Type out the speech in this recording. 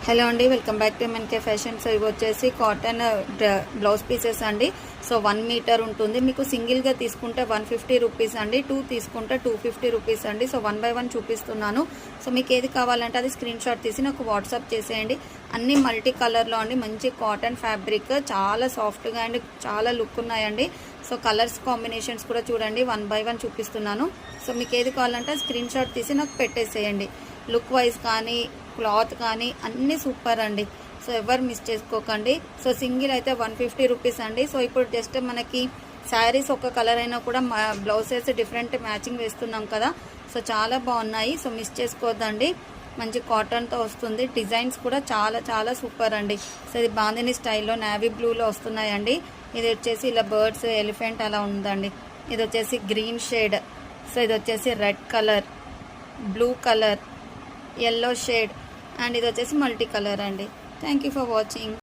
Hello అండి, welcome back to MNK fashion. So ఇవి వచ్చేసి కాటన్ బ్లౌజ్ పీసెస్ అండి. సో 1 మీటర్ ఉంటుంది. మీకు సింగిల్గా తీసుకుంటే 150 రూపీస్ అండి, 2 తీసుకుంటే 250 రూపీస్ అండి. సో 1 బై 1 చూపిస్తున్నాను. సో మీకు ఏది కావాలంటే అది స్క్రీన్ షాట్ తీసి నాకు వాట్సాప్ చేసేయండి. అన్ని మల్టీ కలర్లో అండి, మంచి కాటన్ ఫ్యాబ్రిక్, చాలా సాఫ్ట్గా అండ్ చాలా లుక్ ఉన్నాయండి. సో కలర్స్ కాంబినేషన్స్ కూడా చూడండి, 1 బై 1 చూపిస్తున్నాను. సో మీకు ఏది కావాలంటే స్క్రీన్ షాట్ తీసి నాకు పెట్టేసేయండి. లుక్ వైజ్ కానీ క్లాత్ కానీ అన్నీ సూపర్ అండి. సో ఎవరు మిస్ చేసుకోకండి. సో సింగిల్ అయితే 150 రూపీస్ అండి. సో ఇప్పుడు జస్ట్ మనకి శారీస్ ఒక కలర్ అయినా కూడా బ్లౌజెస్ డిఫరెంట్ మ్యాచింగ్ వేస్తున్నాం కదా. సో చాలా బాగున్నాయి. సో మిస్ చేసుకోవద్దండి. మంచి కాటన్తో వస్తుంది. డిజైన్స్ కూడా చాలా చాలా సూపర్ అండి. సో ఇది బాందిని స్టైల్లో నేవీ బ్లూలో వస్తున్నాయండి. ఇది వచ్చేసి ఇలా బర్డ్స్, ఎలిఫెంట్ అలా ఉందండి. ఇది వచ్చేసి గ్రీన్ షేడ్. సో ఇది వచ్చేసి red colour, blue colour, yellow shade, and ఇది వచ్చేసి మల్టీ కలర్ అండి. Thank you for watching.